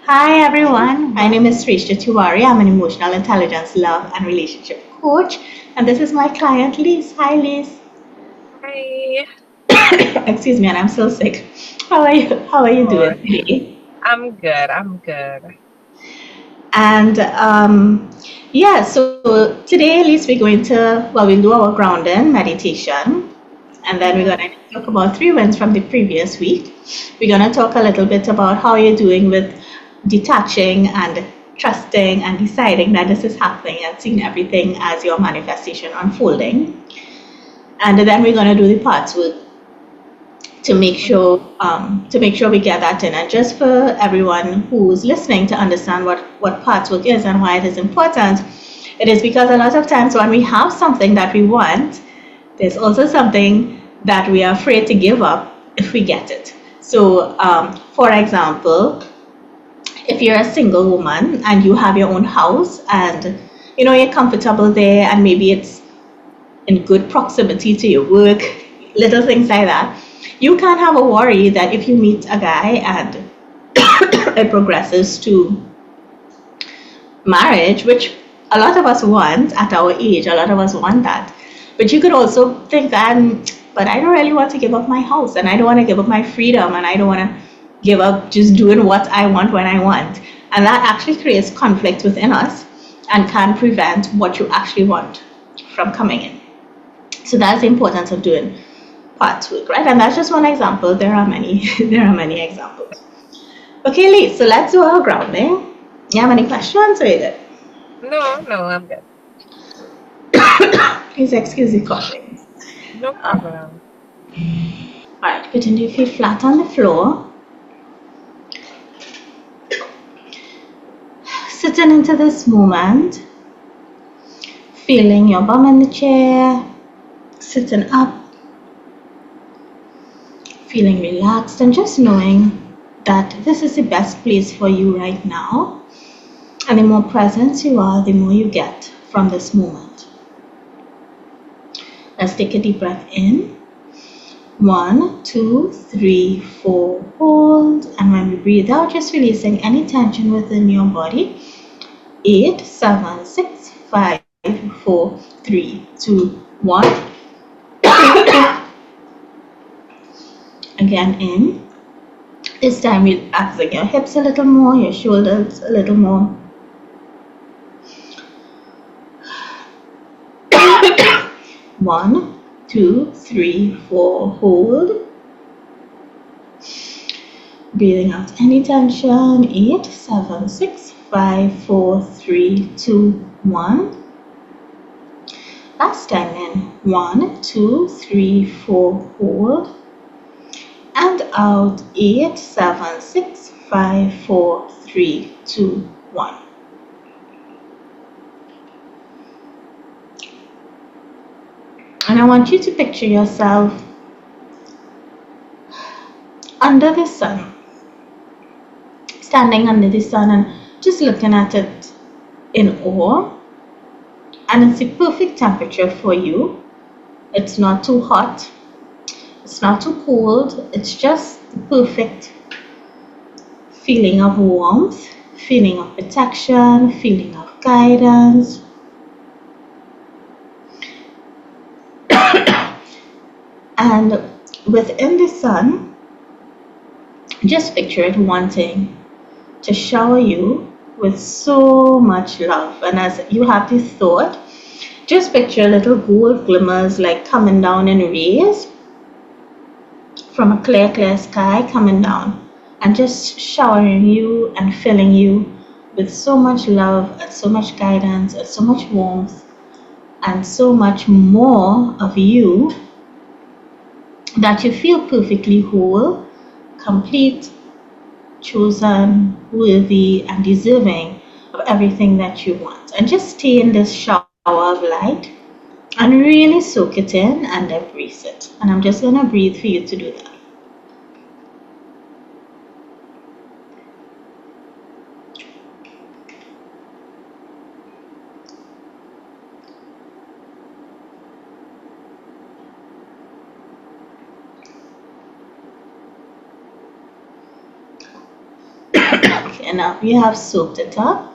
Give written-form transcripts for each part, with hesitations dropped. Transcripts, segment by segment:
Hi everyone, my name is Sreshtha Tewari. I'm an emotional intelligence, love, and relationship coach, and this is my client Lise. Hi Lise. Hi. Excuse me, and I'm still sick. How are you? How are you Oh, doing today? I'm good. I'm good. And yeah, so today, Lise, we're going to we'll do our grounding meditation, and then we're Mm-hmm. going to talk about 3 wins from the previous week. We're going to talk a little bit about how you're doing with detaching and trusting and deciding that this is happening and seeing everything as your manifestation unfolding. And then we're going to do the parts work to make sure we get that in. And just for everyone who's listening to understand what parts work is and why it is important, it is because a lot of times when we have something that we want, there's also something that we are afraid to give up if we get it. So, for example, if you're a single woman and you have your own house and you're comfortable there and maybe it's in good proximity to your work, little things like that, you can't have a worry that if you meet a guy and it progresses to marriage, which a lot of us want at our age, a lot of us want that. But you could also think that, but I don't really want to give up my house and I don't want to give up my freedom and I don't want to give up just doing what I want when I want. And that actually creates conflict within us and can prevent what you actually want from coming in. So that's the importance of doing parts work, right? And that's just one example. There are many, there are many examples. Okay, Lee, so let's do our grounding. You have any questions or you good? No, I'm good. Please excuse the coughing. No All problem. right, putting your feet flat on the floor, sitting into this moment, feeling your bum in the chair, sitting up, feeling relaxed, and just knowing that this is the best place for you right now. And the more present you are, the more you get from this moment. Let's take a deep breath in. 1, 2, 3, 4, hold. And when we breathe out, just releasing any tension within your body. 8, 7, 6, 5, 4, 3, 2, 1. Again in. This time relaxing your hips a little more, your shoulders a little more. 1, 2, 3, 4, hold. Breathing out any tension. 8, 7, 6, 5, 4, 3, 2, 1. Last time in. 1, 2, 3, 4, hold. And out. 8, 7, 6, 5, 4, 3, 2, 1. And I want you to picture yourself under the sun, standing under the sun and just looking at it in awe. And it's the perfect temperature for you. It's not too hot, it's not too cold, it's just the perfect feeling of warmth, feeling of protection, feeling of guidance. And within the sun, just picture it wanting to shower you with so much love. And as you have this thought, just picture little gold glimmers like coming down in rays from a clear, clear sky coming down and just showering you and filling you with so much love and so much guidance and so much warmth and so much more of you that you feel perfectly whole, complete, chosen, worthy, and deserving of everything that you want. And just stay in this shower of light and really soak it in and embrace it. And I'm just going to breathe for you to do that. enough. You have soaked it up.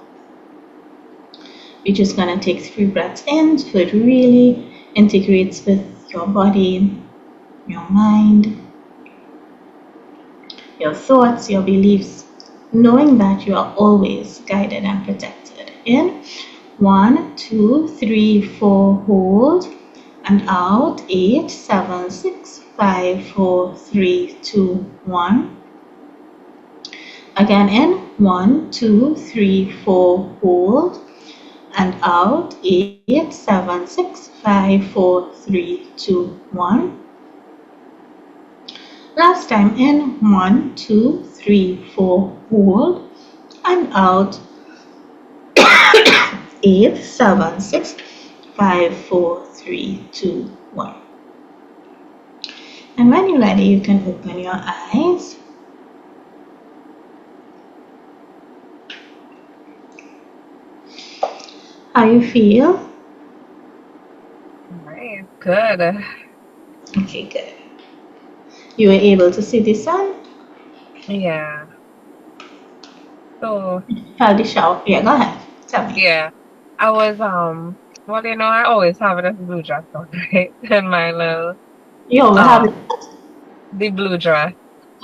You're just going to take 3 breaths in so it really integrates with your body, your mind, your thoughts, your beliefs, knowing that you are always guided and protected. In 1, 2, 3, 4, hold, and out. 8, 7, 6, 5, 4, 3, 2, 1. Again in 1, 2, 3, 4, hold, and out. 8, 7, 6, 5, 4, 3, 2, 1. Last time in 1, 2, 3, 4, hold, and out. 8, 7, 6, 5, 4, 3, 2, 1. And when you're ready, you can open your eyes. How you feel? Right. Good. Okay, good. You were able to see the sun? Yeah. So Felt the shower? Yeah, go ahead. Tell me. yeah, I was well, I always have this blue dress on, right? And my little You always have it. um the blue dress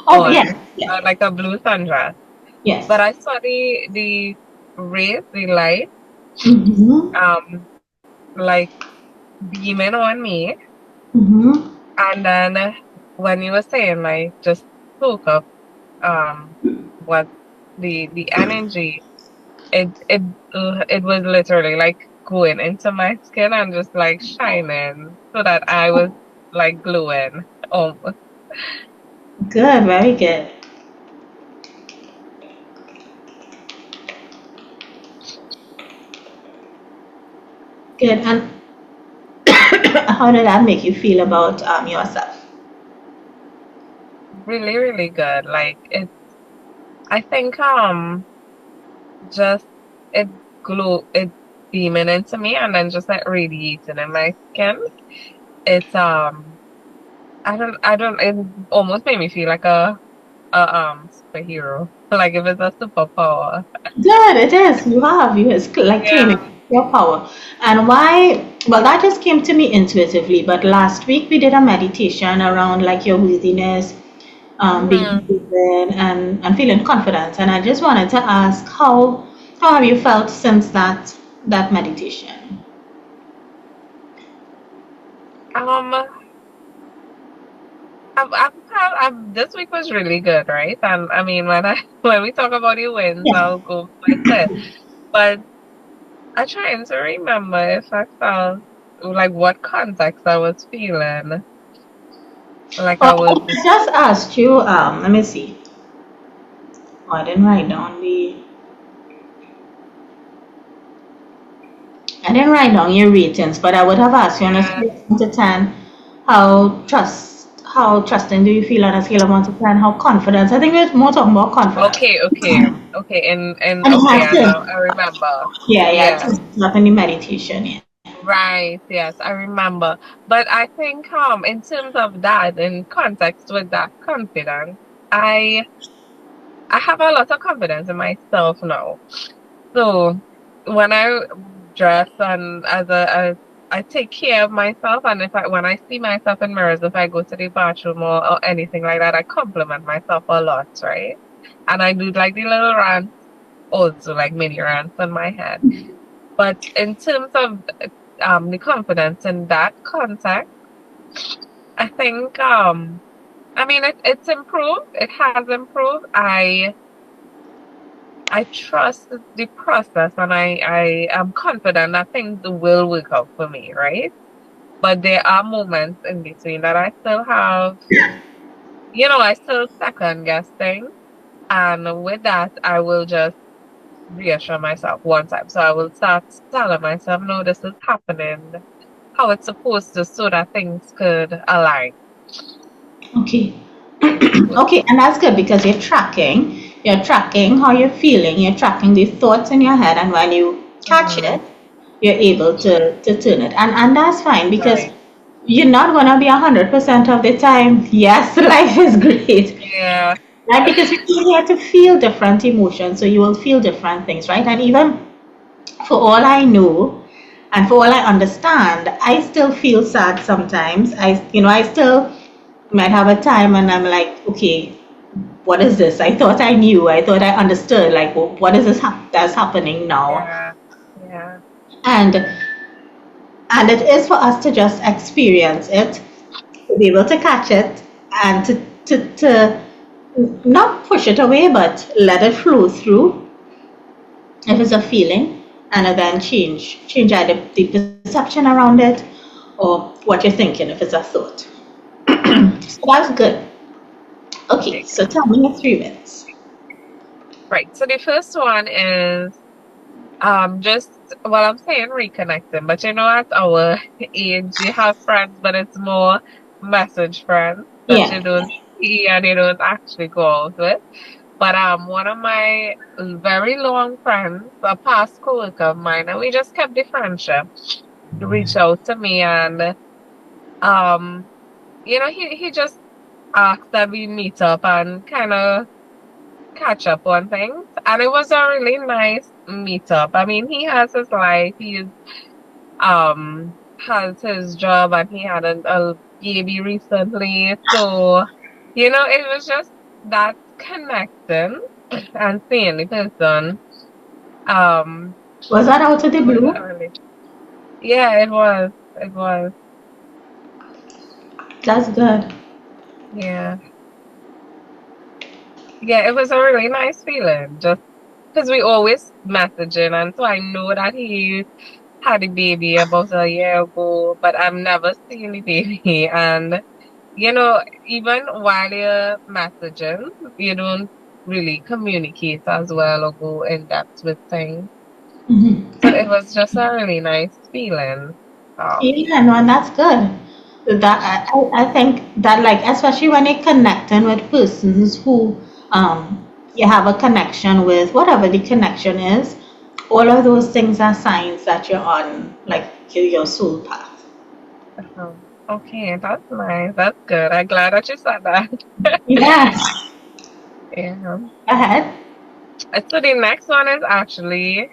Oh, on, yes, yes, like a blue sundress. But yes. I saw the rays, the light, Mm-hmm. um, like beaming on me, Mm-hmm. and then when you were saying like just soak up what the energy, it was literally like going into my skin and just like shining so that I was like glowing almost. Good, very good. Good. And how did that make you feel about yourself? Really, really good. Like I think just it it beaming into me and then just like radiating in my skin. It's I don't it almost made me feel like a superhero. Like if it's a superpower. Good, it is. You like Yeah. claiming your power. And why? Well, that just came to me intuitively. But last week we did a meditation around like your worthiness, being Hmm. driven, and feeling confident. And I just wanted to ask how have you felt since that meditation? Um this week was really good, right? And I mean when I when we talk about the wins, Yeah. I'll go like that. But I trying to remember if I felt like what context I was feeling. Like Oh, I was I just asked you. Let me see. Oh, I didn't write down the. I didn't write down your ratings, but I would have asked you on a yeah. scale of 1 to 10, how trusting do you feel on a scale of 1 to 10? How confident? I think it's more talking about confidence. Okay. And And it okay, has and to, I remember. yeah, Yeah. to not in the meditation, yeah. Right, yes, I remember. But I think in terms of that, in context with that confidence, I I have a lot of confidence in myself now. So when I dress and as I take care of myself, and if I when I see myself in mirrors, if I go to the bathroom or anything like that, I compliment myself a lot, right? And I do like the little rants, also like mini rants in my head. But in terms of the confidence in that context, I think I mean it's improved. It has improved. I trust the process and I am confident that things will work out for me, right? But there are moments in between that I still have, I still second guess things. And with that, I will just reassure myself one time. So I will start telling myself, no, this is happening how it's supposed to so that things could align. Okay. Okay, and that's good because you're tracking how you're feeling, you're tracking the thoughts in your head, and when you catch Mm-hmm. it, you're able to turn it. And that's fine because Right. you're not gonna be 100% of the time. Yes, life is great. Yeah. right? Because you came here to feel different emotions, so you will feel different things, right? And even for all I know, and for all I understand, I still feel sad sometimes. I still might have a time and I'm like, okay, what is this? I thought I knew. I thought I understood. Like, what is this that's happening now? Yeah, yeah, And it is for us to just experience it, to be able to catch it, and to not push it away, but let it flow through if it's a feeling, and then change either the perception around it or what you're thinking if it's a thought. So that's good. Okay, okay, so good. tell me your 3 minutes. Right. So the first one is just well, I'm saying reconnecting, but at our age, you have friends, but it's more message friends that Yeah. you don't see and you don't actually go out with. But one of my very long friends, a past coworker of mine, and we just kept the friendship. He reached out to me and um, he just asked that we meet up and kind of catch up on things. And it was a really nice meetup. I mean, he has his life, has his job, and he had a baby recently. So, it was just that connecting and seeing the person. Um, Was that out of the was blue? really, yeah, it was. It was. That's good. Yeah. Yeah, it was a really nice feeling. Just because we always messaging, and so I know that he had a baby about a year ago, but I've never seen the baby. And even while you're messaging, you don't really communicate as well or go in depth with things. Hmm. So it was just a really nice feeling. Yeah, no, and that's good. I think that, like, especially when you're connecting with persons who you have a connection with, whatever the connection is, all of those things are signs that you're on, like, your soul path. Okay, that's nice. That's good. I'm glad that you said that. Yes. Yeah. Go ahead. So the next one is actually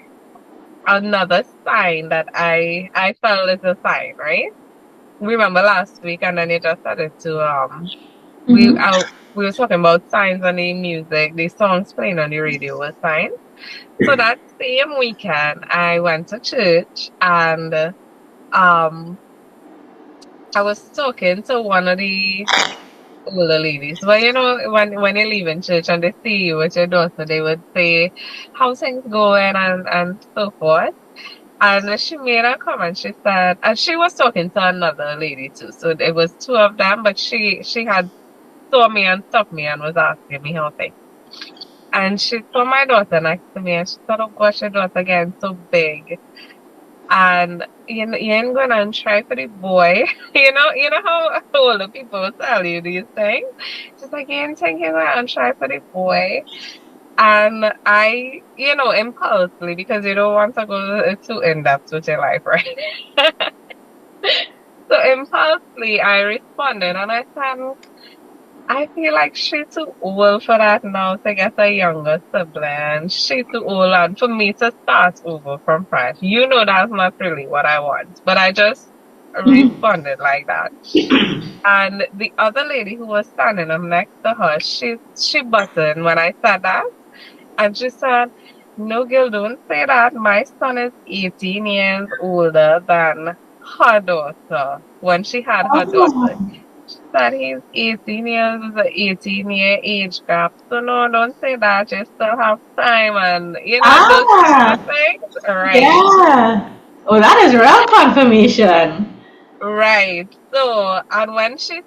another sign that I felt is a sign, right? Remember last week, and then you just started to we Mm-hmm. I, we were talking about signs on the music, the songs playing on the radio were signs. So that same weekend, I went to church and um I was talking to one of the older ladies. But when you leave in church and they see you with your daughter, they would say, "How's things going?" and so forth. And she made a comment. She said, and she was talking to another lady too. So it was two of them, but she had saw me and stopped me and was asking me how things. And she saw my daughter next to me and she said, "Oh gosh, your daughter getting so big." And you ain't gonna try for the boy. You know how older people will tell you these things. She's like, you ain't think you're gonna try for the boy. And I, impulsively, because you don't want to go too in depth with your life, right? So impulsively, I responded and I said, I feel like she's too old for that now to get a younger sibling. She's too old and for me to start over from fresh. That's not really what I want. But I just Mm-hmm. responded like that. And the other lady who was standing up next to her, she buttoned when I said that. And she said, "No, girl, don't say that. My son is 18 years older than her daughter when she had her daughter." Oh. She said he's 18 years, is an 18-year age gap. So no, don't say that. You still have time and, those kind Ah, of things. Right. yeah. Oh, that is real confirmation. Right. So, and when she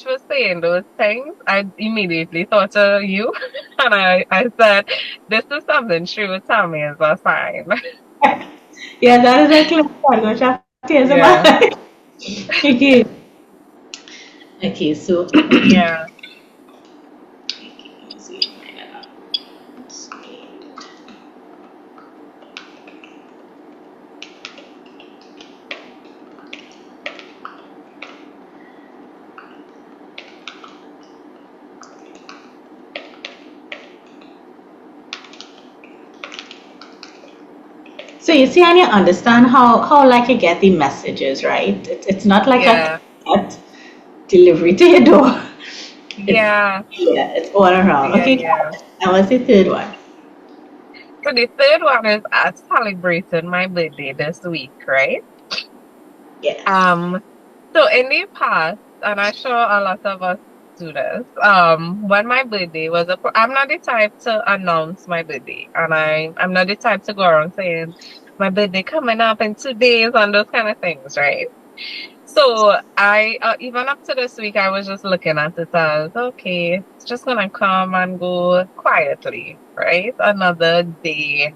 was saying those things, I immediately thought of you. And I said, this is something she would tell me as a sign. Yeah, that is a clear sign. Which I tears in my Yeah. eyes. Okay. Okay, so Yeah. let's see. So you see, and you understand how like you get the messages, right? It's not like Yeah, a delivery to your door. It's yeah, yeah, it's all around. yeah, Okay, yeah. that was the third one. So the third one is I celebrated my birthday this week, right? Yes. Um, so in the past, and I'm sure a lot of us do this, when my birthday was I'm not the type to announce my birthday, and I'm not the type to go around saying my birthday coming up in 2 days and those kind of things, right? So I even up to this week, I was just looking at it as okay, it's just gonna come and go quietly, right? Another day,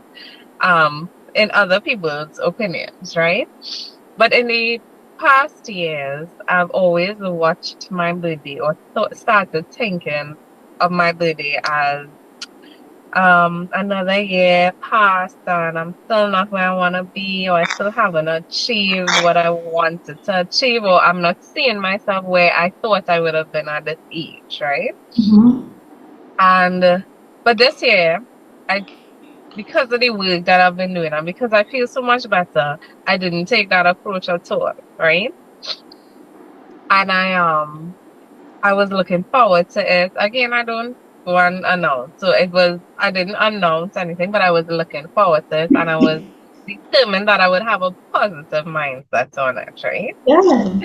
in other people's opinions, right? But in the past years, I've always watched my birthday or started thinking of my birthday as another year passed and I'm still not where I want to be, or I still haven't achieved what I wanted to achieve, or I'm not seeing myself where I thought I would have been at this age, right? Mm-hmm. And but this year, I because of the work that I've been doing and because I feel so much better, I didn't take that approach at all, right? And I was looking forward to it. Again, I don't want to announce. So I didn't announce anything, but I was looking forward to it and I was determined that I would have a positive mindset on it, right? Yeah.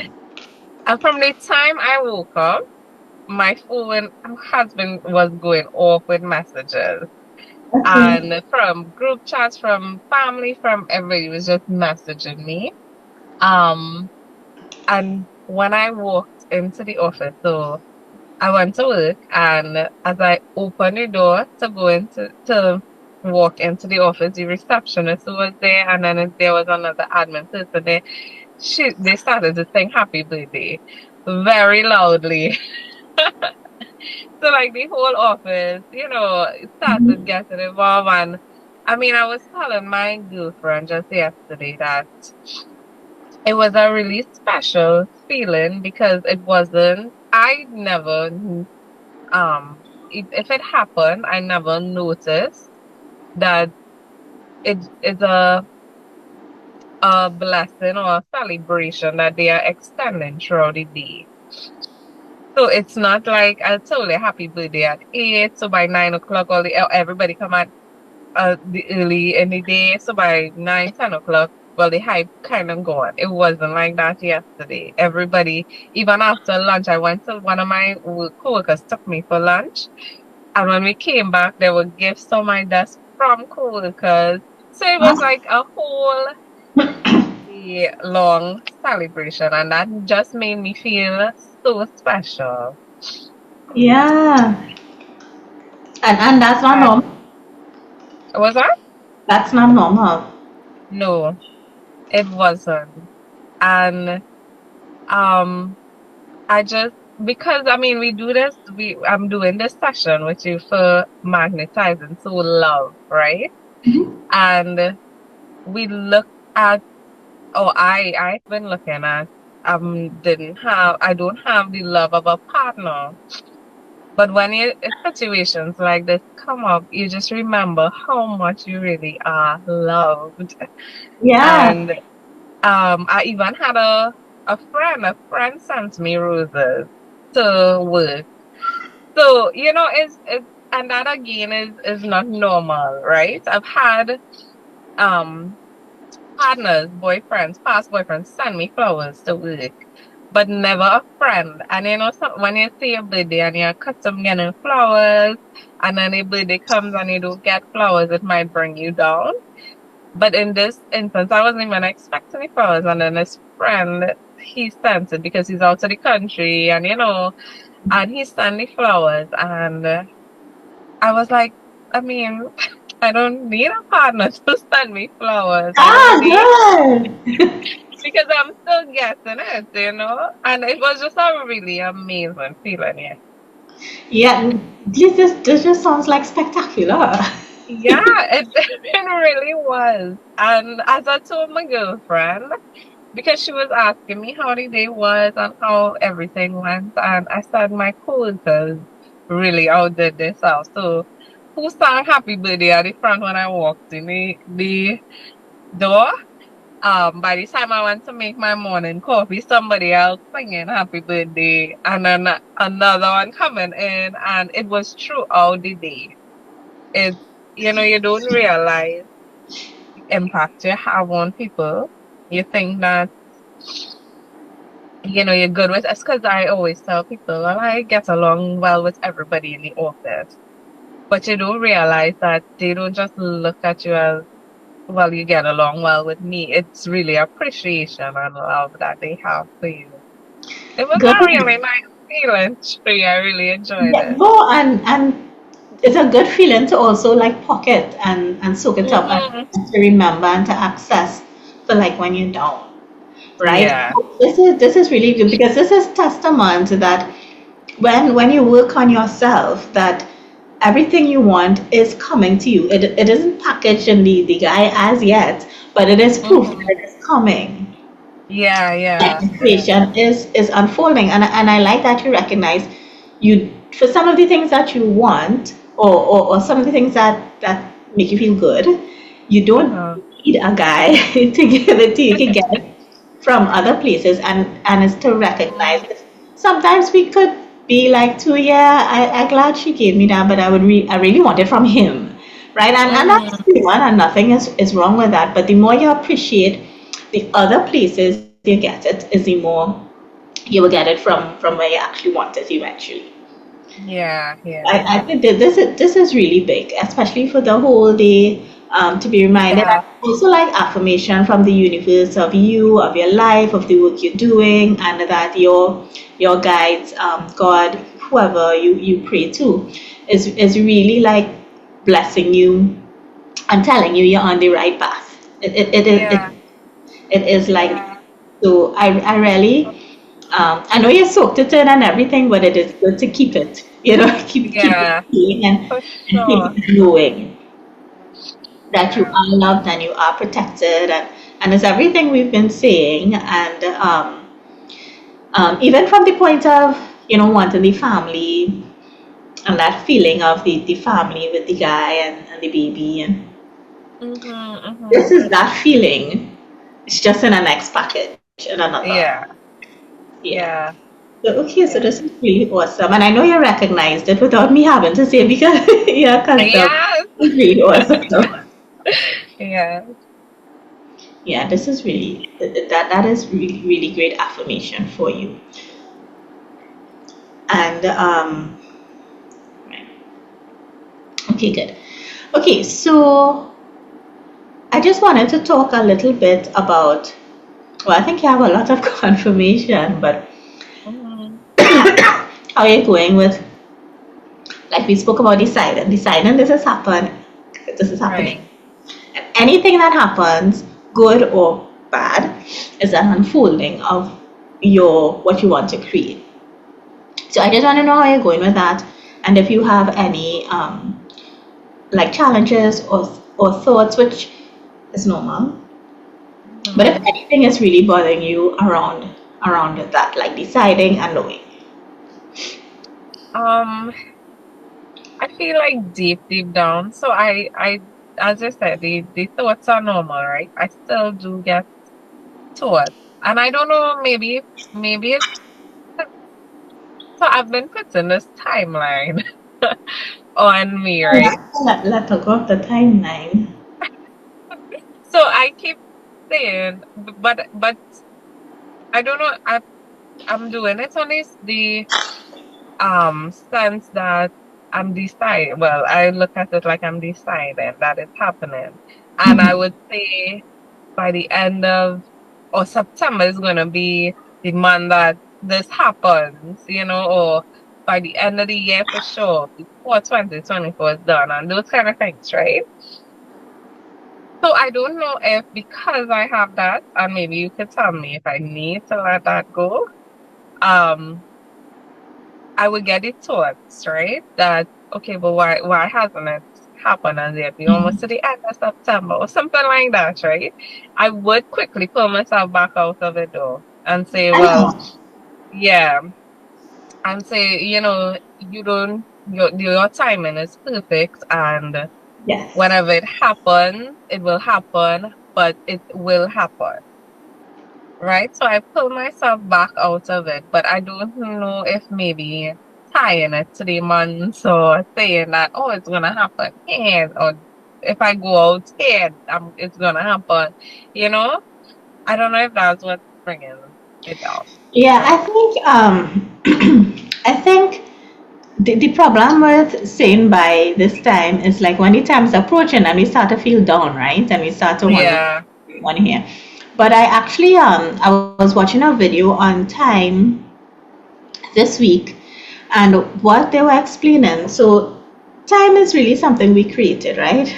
And from the time I woke up, my phone has been was going off with messages. Okay. And from group chats, from family, from everybody was just messaging me. Um, and when I walked into the office, so I went to work, and as I opened the door to go into to walk into the office, the receptionist was there, and then there was another admin person there. They started to sing "Happy Birthday" very loudly. So like the whole office, it started Mhm. getting involved, and I mean, I was telling my girlfriend just yesterday that it was a really special feeling because it wasn't. I never if it happened, I never noticed that it is a blessing or a celebration that they are extending throughout the day. So it's not like I told you happy birthday at 8, so by 9 o'clock everybody come at the early in the day, so by 9, 10 o'clock, well the hype kind of gone. It wasn't like that yesterday. Everybody, even after lunch, I went to one of my coworkers took me for lunch. And when we came back, there were gifts on my desk from coworkers. So it was Ah, like a whole day long celebration, and that just made me feel so special. yeah. And that's not And normal. was that? That's not normal. No, it wasn't. And um, I just because I mean we do this, I'm doing this session with you for magnetizing so love, right? Mhm. And we look at Oh, I've been looking at didn't have I don't have the love of a partner. But when situations like this come up, you just remember how much you really are loved. Yeah. And I even had a friend sent me roses to work. So, it's and that again is not normal, right? I've had um partners, boyfriends, past boyfriends send me flowers to work, but never a friend. And when you see your birthday and you're accustomed getting flowers, and then your birthday comes and you don't get flowers, it might bring you down. But in this instance, I wasn't even expecting the flowers, and then his friend, he sent it because he's out of the country, and he sent the flowers, and I was like, I mean, I don't need a partner to send me flowers. I don't Ah, need good. because I'm still getting it. And it was just a really amazing feeling, yeah. Yeah, this just sounds like spectacular. Yeah, it really was. And as I told my girlfriend, because she was asking me how the day was and how everything went, and I said my coworkers really outdid themselves. So who sang happy birthday at the front when I walked in? The door. By the time I went to make my morning coffee, somebody else singing happy birthday and then another one coming in, and it was throughout the day. It, you don't realize the impact you have on people. You think that, you're good with us, because I always tell people, well, I get along well with everybody in the office. But you don't realize that they don't just look at you as, well, you get along well with me. It's really appreciation and love that they have for you. It was Good. a really nice feeling, Tree. I really enjoyed Yeah, it. no, and it's a good feeling to also like pocket and soak it up Hmm. and to remember and to access for like when you're down, right? Yeah. This is really good because this is testament that when you work on yourself, that everything you want is coming to you. It isn't packaged in the guy as yet, but it is proof that Hmm. it is coming. Yeah, Like yeah, the yeah. creation is unfolding, and I like that you recognize you for some of the things that you want, or some of the things that make you feel good. You don't Uh-huh. need a guy to give it to you. You can get it from other places, and it's to recognize Mm, it. Sometimes we could be like, too, yeah, I glad she gave me that, but I really want it from him, right? And that's mm, one, and nothing is wrong with that. But the more you appreciate the other places you get it, is the more you will get it from where you actually want it eventually. yeah, I think that this is really big, especially for the whole day, to be reminded. yeah. And also like affirmation from the universe of you, of your life, of the work you're doing, and that your guides, God, whoever you pray to, is really like blessing you and telling you you're on the right path. Yeah, It is like, yeah, so I really, I know you soaked it in and everything, but it is good to keep it, keep it yeah, feeling for and keep sure. it knowing that you Yeah. are loved and you are protected, and it's everything we've been saying, and even from the point of, wanting the family and that feeling of the family with the guy and the baby, and Mm-hmm, this mm-hmm. is that feeling. It's just in a next package in another. Yeah, Yeah. yeah, So, okay, so yeah. this is really awesome. And I know you recognized it without me having to say because your custom Yes. is really awesome. Yeah. Yeah, this is really, that is really, really great affirmation for you. And, right. Okay, good. Okay, so I just wanted to talk a little bit about, well, I think you have a lot of confirmation, but Mm-hmm. how are you going with, like we spoke about deciding this has happened, this is happening. Right. And anything that happens, good or bad, is an unfolding of your what you want to create. So I just want to know how you're going with that, and if you have any like challenges or thoughts, which is normal. But if Mm-hmm. anything is really bothering you around that, like deciding and knowing. Um, I feel like deep down. So as I said, the thoughts are normal, right? I still do get thoughts, and I don't know. Maybe it's, so I've been putting this timeline on me, right? Let's talk about the timeline. So I keep saying, but I don't know. I'm doing it on the sense that I'm deciding. Well, I look at it like I'm deciding that it's happening, and I would say by the end of, or September is going to be the month that this happens, or by the end of the year for sure, before 2024 is done, and those kind of things, right? So I don't know if, because I have that, and maybe you could tell me if I need to let that go. Um, I would get it thoughts, right? That, okay, but why hasn't it happened as yet? We almost to the end of September or something like that, right? I would quickly pull myself back out of it though and say, I well, know. yeah, and say, you don't, your timing is perfect, and Yes. whenever it happens, it will happen. but it will happen. Right? So I pull myself back out of it, but I don't know if maybe tying it to the months or saying that, oh, it's gonna happen here, or if I go out here, it's gonna happen. You know? I don't know if that's what's bringing it up. Yeah, I Right? think I think the problem with saying by this time is like when the time is approaching and we start to feel down, right? And we start to wonder Yeah. one here. But I actually I was watching a video on time this week, and what they were explaining. So time is really something we created, right?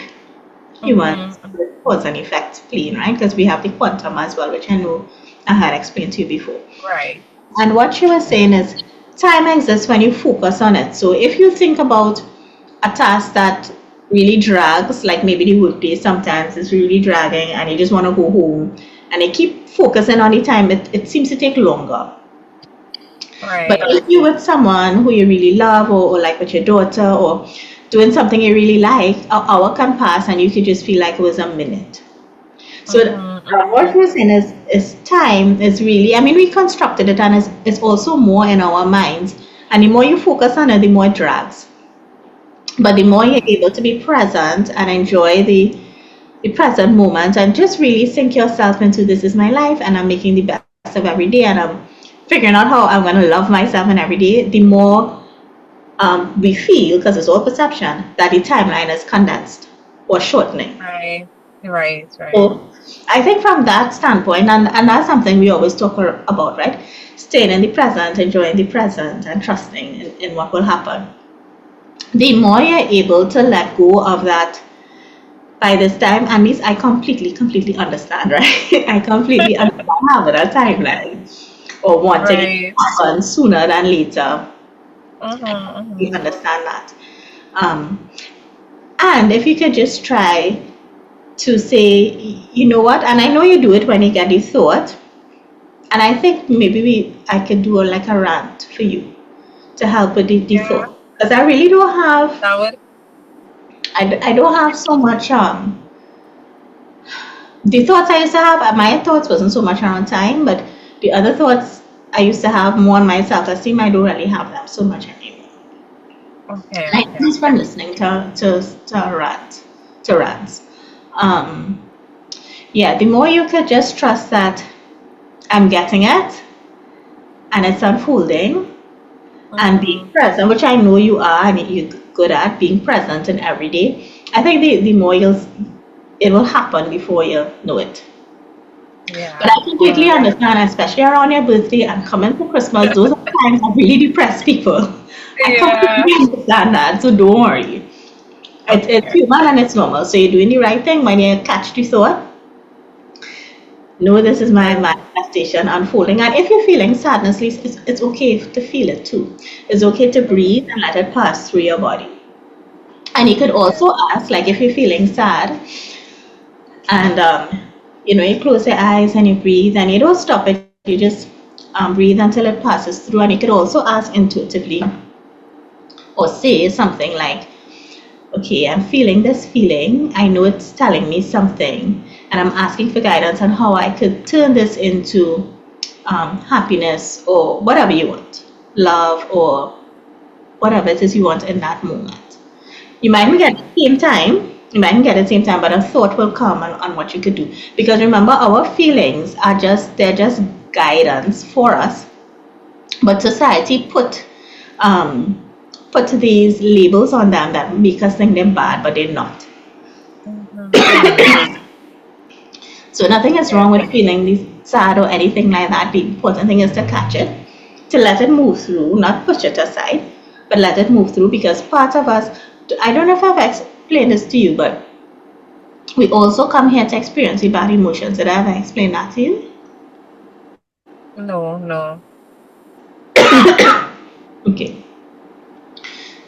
Humans Mm-hmm. with cause and effect plane, right? Because we have the quantum as well, which I know I had explained to you before. Right. And what she was saying is time exists when you focus on it. So if you think about a task that really drags, like maybe the workday sometimes is really dragging and you just want to go home and you keep focusing on the time, it seems to take longer. But Right. if you're with someone who you really love, or like with your daughter, or doing something you really like, an hour can pass and you could just feel like it was a minute. So Mm-hmm. what Mm-hmm. we're saying is time is really, I mean, we constructed it and it's also more in our minds. And the more you focus on it, the more it drags. But the more you're Mm-hmm. able to be present and enjoy the present moment and just really sink yourself into this is my life and I'm making the best of every day and I'm figuring out how I'm going to love myself in every day, the more we feel, because it's all perception, that the timeline is condensed or shortening. Right. Right. Right. So I think from that standpoint, and that's something we always talk about, right? Staying in the present, enjoying the present, and trusting in what will happen. The more you're able to let go of that by this time, and this I completely understand, right? I completely understand having a timeline or wanting it to Right. happen sooner than later. Mm-hmm. We Mm-hmm. understand that. Um, and if you could just try to say, you know what, and I know you do it when you get the thought, and I think maybe I could do like a rant for you to help with the Yeah. thought. Because I really don't have, That would. I don't have so much, the thoughts I used to have, my thoughts wasn't so much around time, but the other thoughts I used to have more on my self-esteem, I don't really have them so much anymore. Okay. And I Okay. think it's from listening to rants. Um, yeah, the more you could just trust that I'm getting it and it's unfolding and being Mm-hmm. present, which I know you are and you're good at being present in every day. I think the more it will happen before you know it. But Yeah. I completely Yeah. understand, especially around your birthday and coming to Christmas, those are times that really depress people. I Yeah. completely understand that, so don't worry. It's Okay. human and it's normal. So you're doing the right thing when you catch the thought. No, this is my Right. manifestation unfolding. And if you're feeling sadness, it's okay to feel it too. It's okay to breathe and let it pass through your body. And you could Okay. also ask, like, if you're feeling sad, and you close your eyes and you breathe, and you don't stop it. You just breathe until it passes through. And you could also ask intuitively, or say something like, okay, I'm feeling this feeling. I know it's telling me something, and I'm asking for guidance on how I could turn this into happiness or whatever you want, love or whatever it is you want in that moment. You mightn't get Right. it at the same time. You mightn't get it at the same time, but a thought will come on what you could do. Because remember, our feelings are they're just guidance for us. But society um, put these labels on them that make us think they're bad, but they're not. Mm-hmm. Mm-hmm. So nothing is Yeah. wrong with feeling sad or anything like that. The important thing is to catch it, to let it move through, not push it aside, but let it move through because part of us, I don't know if I've explained this to you, but we also come here to experience the bad emotions. Did I ever explain that to you? No. No. Okay.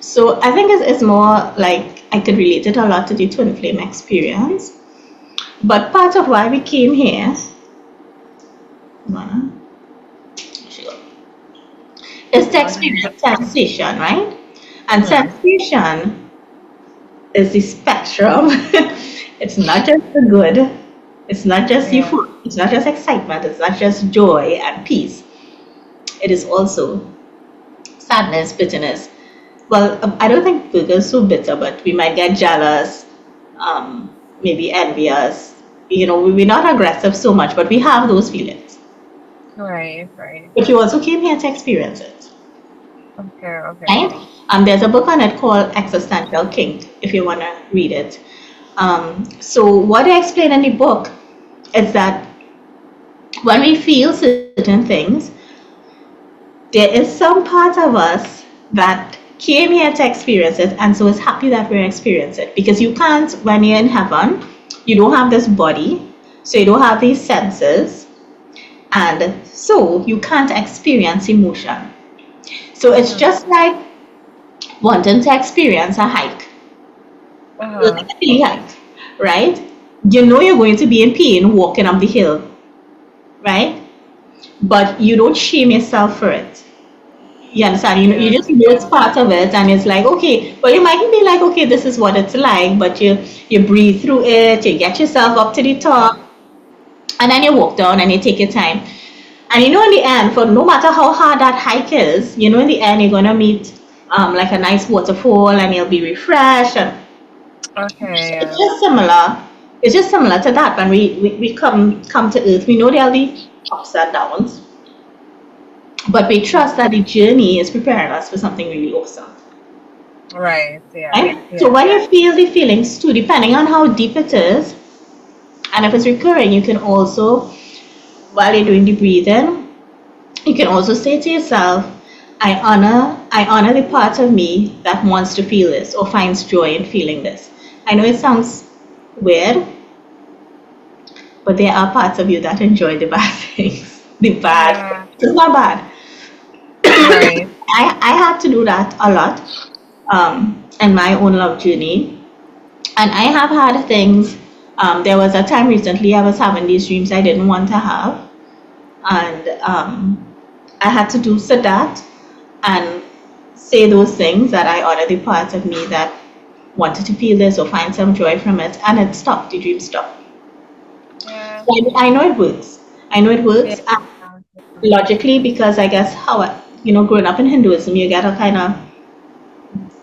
So I think it's more like I could relate it a lot to the twin flame experience. But part of why we came here, Mona, is to Go ahead. experience sensation, right? And Mm-hmm. sensation is the spectrum. It's not just the good, It's not just Yeah. euphoria, it's not just excitement, it's not just joy and peace. It is also sadness, bitterness. Well, I don't think we're so bitter, but we might get jealous, maybe envious. We're not aggressive so much, but we have those feelings. Right. Right. But you also came here to experience it, Okay. Okay. right? There's a book on it called Existential Kink, if you want to read it. So what I explain in the book is that when we feel certain things, there is some part of us that came here to experience it and so is happy that we're experiencing it, because you can't, when you're in heaven, you don't have this body, so you don't have these senses, and so you can't experience emotion. So it's Mm-hmm. just like wanting to experience a hike, Uh-huh. like a hilly hike, right? You know you're going to be in pain walking up the hill, right? But you don't shame yourself for it. You understand? You Yeah. just know it's Yeah. part of it, and it's like, okay, well, you might be like, okay, this is what it's like, but you breathe through it, you get yourself up to the top, and then you walk down and you take your time. And in the end, for no matter how hard that hike is, in the end, you're gonna meet like a nice waterfall, and you'll be refreshed, and Okay. it's Yeah. just similar. It's just similar to that when we come to Earth. We know there'll be ups and downs, but we trust that the journey is preparing us for something really awesome. Right. Yeah. Right? So Yeah. when you feel the feelings too, depending on how deep it is, and if it's recurring, you can also, while you're doing the breathing, you can also say to yourself, I honor the part of me that wants to feel this or finds joy in feeling this. I know it sounds weird, but there are parts of you that enjoy the bad things. The bad. Yeah. It's not bad. Right. I had to do that a lot in my own love journey. And I have had things. There was a time recently I was having these dreams I didn't want to have, and I had to do so that and say those things that I honor the part of me that wanted to feel this or find some joy from it, and it stopped. The dream stopped. Yeah. So I know it works. I know it Yeah. works logically, because I guess growing up in Hinduism, you get a kind of,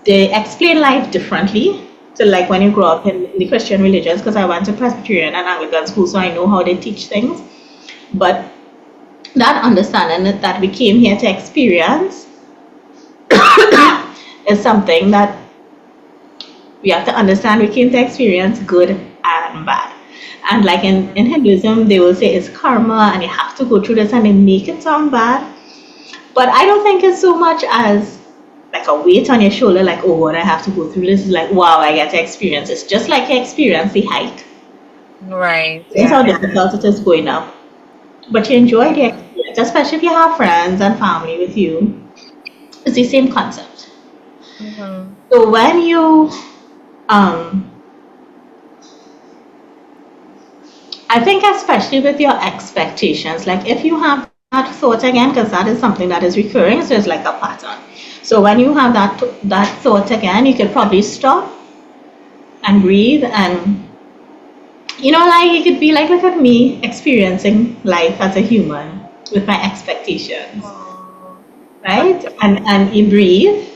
they explain life differently. So, like when you grow up in the Christian religions, because I went to Presbyterian and Anglican school, so I know how they teach things. But that understanding that we came here to experience is something that we have to understand. We came to experience good and bad. And like in Hinduism, they will say it's karma and you have to go through this, and they make it sound bad. But I don't think it's so much as like a weight on your shoulder, like, oh, what I have to go through this is like, wow, I get to experience. It's just like you experience the hike. Right. That's how Yeah. difficult it is going up. But you enjoy the Yeah. experience, especially if you have friends and family with you. It's the same concept. Mm-hmm. So when you, um, I think especially with your expectations, like if you have that thought again, because that is something that is recurring, so it's like a pattern. So when you have that thought again, you could probably stop and breathe, and like it could be like, look at me experiencing life as a human with my expectations, Oh, right? that's And you breathe,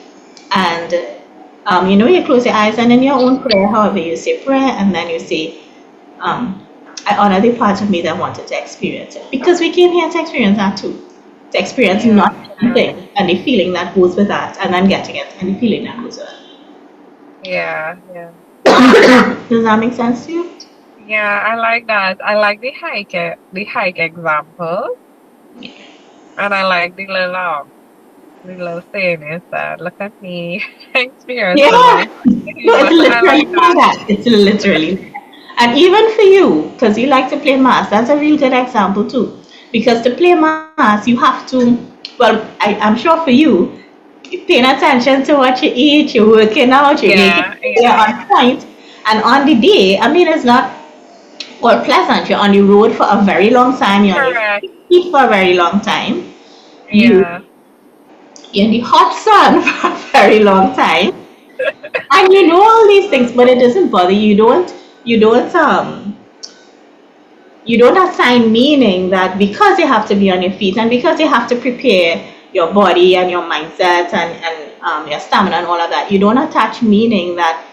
and you close your eyes, and in your own prayer, however you say prayer, and then you say, um, I honor the part of me that wanted to experience it, because we came here to experience that too, to experience yeah. not anything and the feeling that goes with that, and then getting it and the feeling that goes with Yeah. Yeah. it. Does that make sense to you? Yeah. I like that. I like the hike example, and I like the little saying is that look at me experiencing Yeah. life. No, it's I literally like like that. that. It's literally like that. And even for you, because you like to play mass, that's a real good example too. Because to play mass, you have to, well, I'm sure for you, you're paying attention to what you eat, you're working out, you're making Yeah. sure you're Yeah. on point. And on the day, I mean, it's not all pleasant. You're on the road for a very long time, you're on your Correct. feet for a very long time. You, Yeah. you're in the hot sun for a very long time. And you know all these things, but it doesn't bother you. You don't You don't assign meaning that because you have to be on your feet and because you have to prepare your body and your mindset and your stamina and all of that. You don't attach meaning that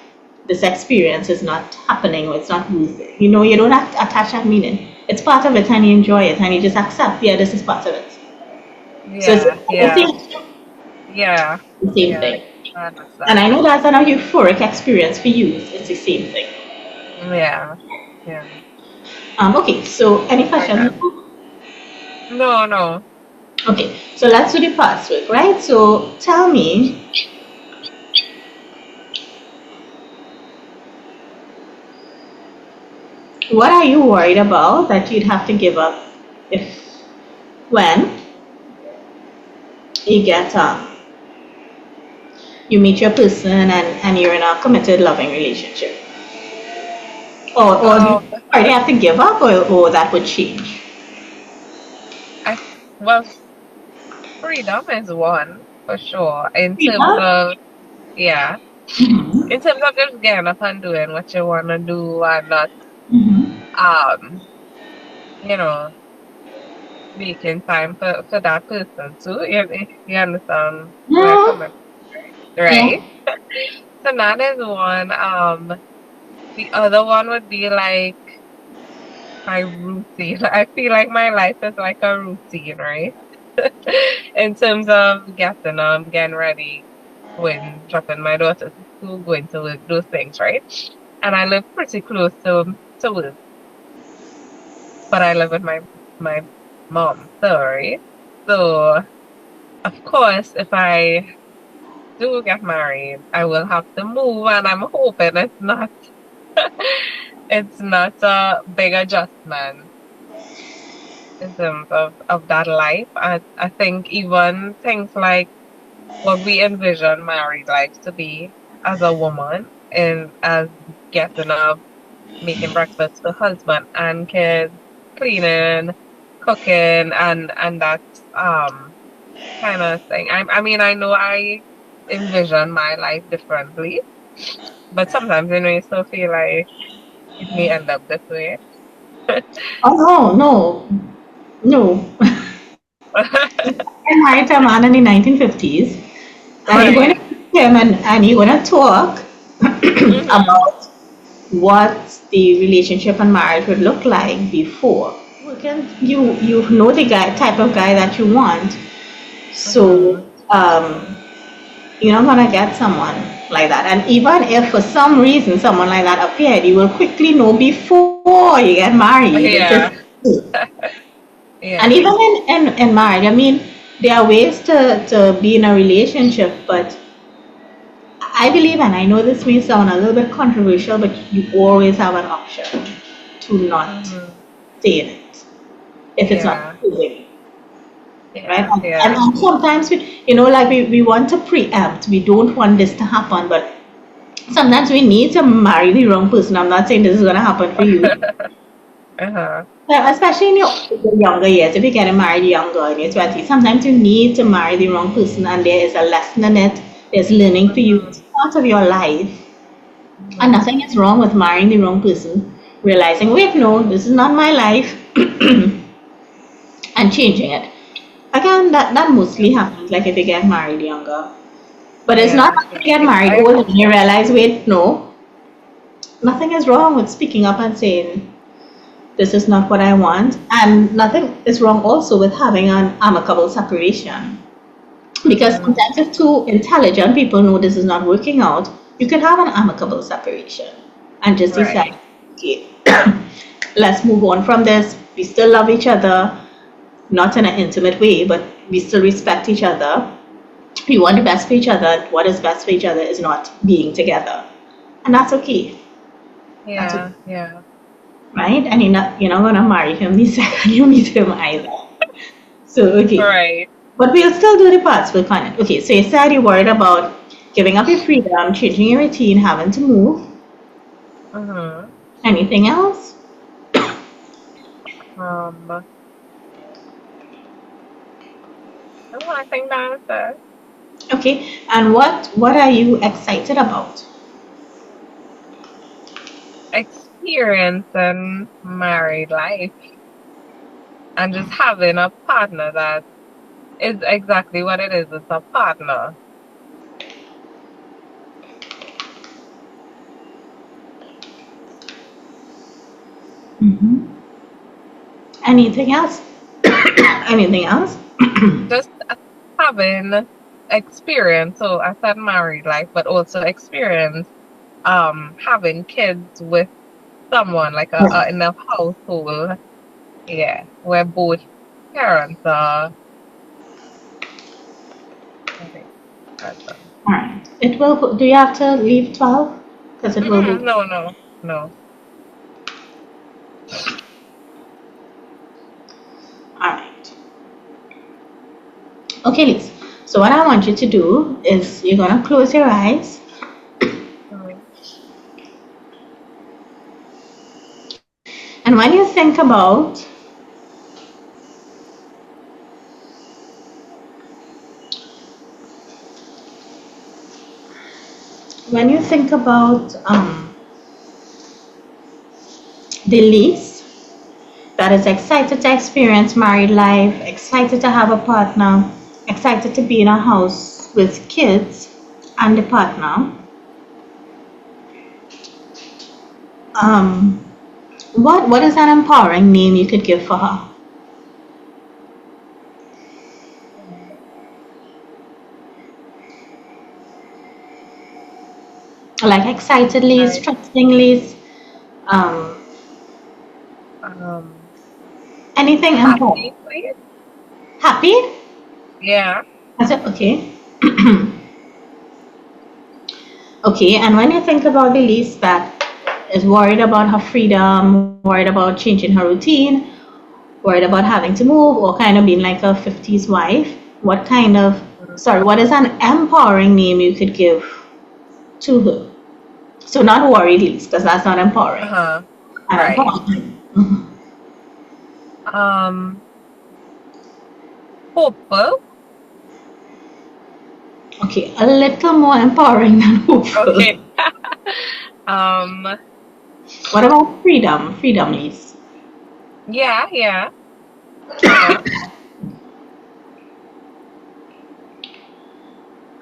this experience is not happening or it's not moving. You know, you don't have to attach that meaning. It's part of it and you enjoy it and you just accept, yeah, this is part of it. So it's Yeah, yeah, yeah, the same yeah. thing. I And understand. I know that's not a euphoric experience for you. It's the same thing. Yeah, yeah. Okay, so any questions? Okay. No, no. Okay, so let's do the past work, right? So tell me, what are you worried about that you'd have to give up if when you get you meet your person and you're in a committed loving relationship? Or do you Um, already have to give up or that would change? I well, freedom is one for sure. In terms Freedom? of yeah, Mm-hmm. in terms of just getting up and doing what you want to do and not Mm-hmm. um, you know, making time for that person too. You understand where I come Mm-hmm. from, right? Yeah. So that is one. The other one would be like my routine. I feel like my life is like a routine, right? In terms of getting getting ready, when dropping my daughter to school, going to work, those things, right? And I live pretty close to work, but I live with my mom, so right. So of course, if I do get married, I will have to move, and I'm hoping it's not a big adjustment in terms of that life. I think even things like what we envision married life to be as a woman and as getting up, making breakfast for husband and kids, cleaning, cooking and that um kind of thing. I mean I know I envision my life differently, but sometimes you still feel like it may end up this way. Oh no, no, no. I married a man in the 1950s, and you're going to Right. meet him and you're going to talk Mm-hmm. about what the relationship and marriage would look like before. You know the guy type of guy that you want, Mm-hmm. so you're not gonna get someone like that. And even if for some reason someone like that appeared, you will quickly know before you get married. It's just Yeah. and Yeah. even in marriage, I mean, there are ways to be in a relationship, but I believe, and I know this may sound a little bit controversial, but you always have an option to not Mm-hmm. stay in it if it's not Yeah. fulfilling, right? Yeah. Yeah. And sometimes like we want to preempt, we don't want this to happen, but sometimes we need to marry the wrong person. I'm not saying this is going to happen for you, Uh-huh. but especially in your younger years, if you're getting married younger in your 20s, sometimes you need to marry the wrong person, and there is a lesson in it. There's learning for you. Mm-hmm. It's part of your life. And Mm-hmm. nothing is wrong with marrying the wrong person, realizing, wait, no, this is not my life, and changing it. Again, that mostly happens like if you get married younger. But it's not Yeah. like Yeah. you get married I old and you realize, wait, no, nothing is wrong with speaking up and saying, this is not what I want. And nothing is wrong also with having an amicable separation. Because mm-hmm. sometimes if two intelligent people know this is not working out, you can have an amicable separation and just decide, Right. okay, let's move on from this. We still love each other, not in an intimate way, but we still respect each other. We want the best for each other. What is best for each other is not being together. And that's okay. That's okay, Yeah. Yeah. right? And you're not gonna marry him the second you meet him either. So okay. Right. But we'll still do the parts we'll find it. Okay, so you said you're worried about giving up your freedom, changing your routine, having to move. Mm-hmm. Anything else? Um, no, I think that's it. Okay, and what are you excited about? experiencing married life and just having a partner that is exactly what it is. It's a partner. Mm-hmm. Anything else? Anything else? Just having experience. So I said married life, but also experience having kids with someone like a in a household, yeah, where both parents are okay, present. All right. It will. Do you have to leave 12? Because it will Mm-mm, go. no, no, no. All right. Okay, Liz. So what I want you to do is you're gonna close your eyes, Mm, and when you think about the Liz that is excited to experience married life, excited to have a partner, excited to be in a house with kids and the partner. Um, what is an empowering name you could give for her? mm. Like excitedly, Like trustingly, um, um anything empowering. happy, please. Happy? Yeah. I said okay. Okay, and when you think about the least that is worried about her freedom, worried about changing her routine, worried about having to move, or kind of being like a 50s wife, Mm. what is an empowering name you could give to her? So not worried least, because that's not empowering. Uh-huh. An Right. empowering. Mhm. Um hopeful. Okay, a little more empowering than hopeful. Okay. Um What about freedom? Freedom least. yeah, yeah, yeah.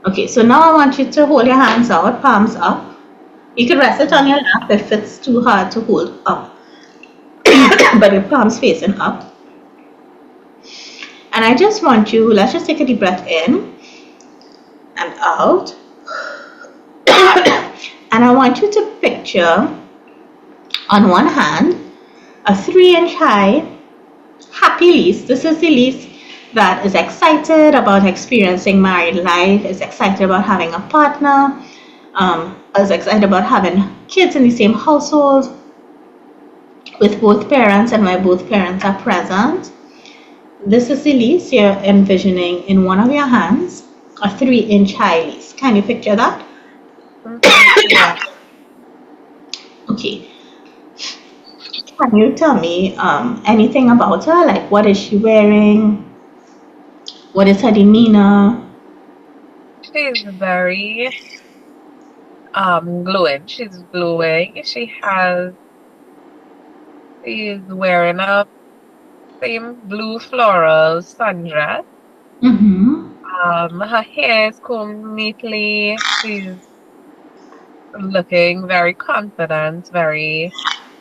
Okay, so now I want you to hold your hands out, palms up. You can rest it on Mm. your lap if it's too hard to hold up, but your palms facing up. And I just want you, let's just take a deep breath in and out. And I want you to picture on one hand a 3-inch high happy lease. This is the lease that is excited about experiencing married life, is excited about having a partner, is excited about having kids in the same household with both parents and where both parents are present. This is the lease you're envisioning in one of your hands, a 3-inch high lease. Can you picture that? Mm-hmm. Yeah. Okay. Can you tell me anything about her? Like, what is she wearing? What is her demeanor? She's very glowing. She's glowing. She's wearing a same blue floral sundress. Mm-hmm. Her hair is combed neatly. She's looking very confident, very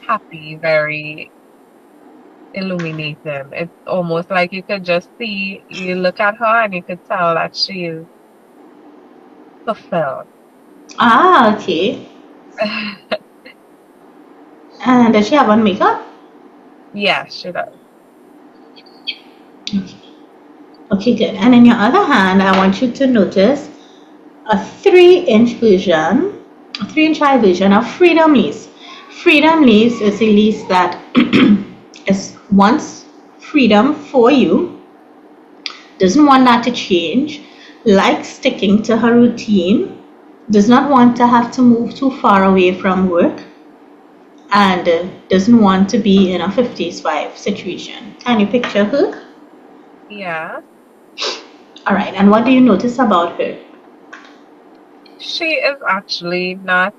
happy, very illuminating. It's almost like you could just see, you look at her and you could tell that she is fulfilled. Ah, okay. And does she have on makeup? Yeah, she does. Okay. Okay, good. And in your other hand, I want you to notice a 3-inch version, a 3-inch high version of Freedom Lease. Freedom Lease is a lease that is wants freedom for you, doesn't want that to change, likes sticking to her routine, does not want to have to move too far away from work, and doesn't want to be in a 50s wife situation. Can you picture her? Yeah. All right, and what do you notice about her? She is actually not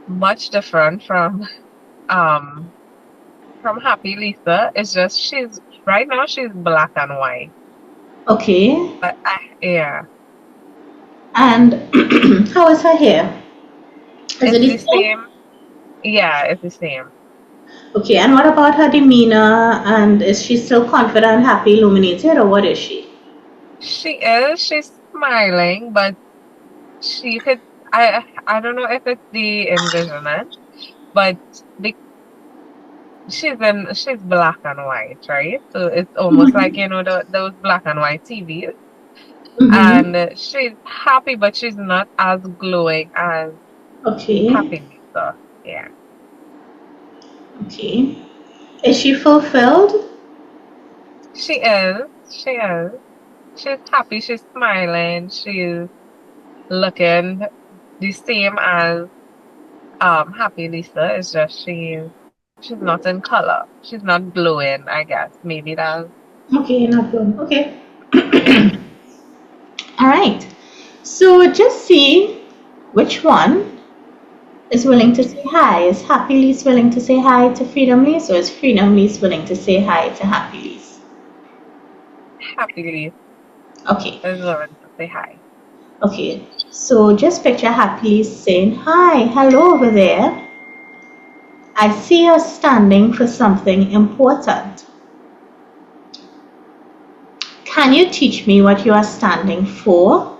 much different um from Happy Lisa. It's just she's right now she's black and white. Okay. But yeah, And how is her hair? Is it it's the the same? same. Yeah, it's the same. Okay, and what about her demeanor? And is she still confident, happy, illuminated, or what is she? She's smiling, but she could I don't know if it's the envisionment, but the she's black and white, right? So it's almost like, Mm-hmm. those black and white TVs. Mm-hmm. And she's happy, but she's not as glowing as Okay. Happy Lisa. Yeah. Okay. Is she fulfilled? She is. She is. She's happy, she's smiling, she's looking the same as Happy Lisa. It's just she's not in color. She's not glowing, I guess. Maybe that's Okay, not good. Okay. yeah. All right. So just see which one is willing to Hmm. say hi. Is Happy Lease willing to say hi to Freedom Lease, or is Freedom Lease willing to say hi to Happy Lease? Happy Lisa Okay. is willing to say hi. Okay. So just picture Happy Lease saying, "Hi, hello over there. I see you're standing for something important. Can you teach me what you are standing for?"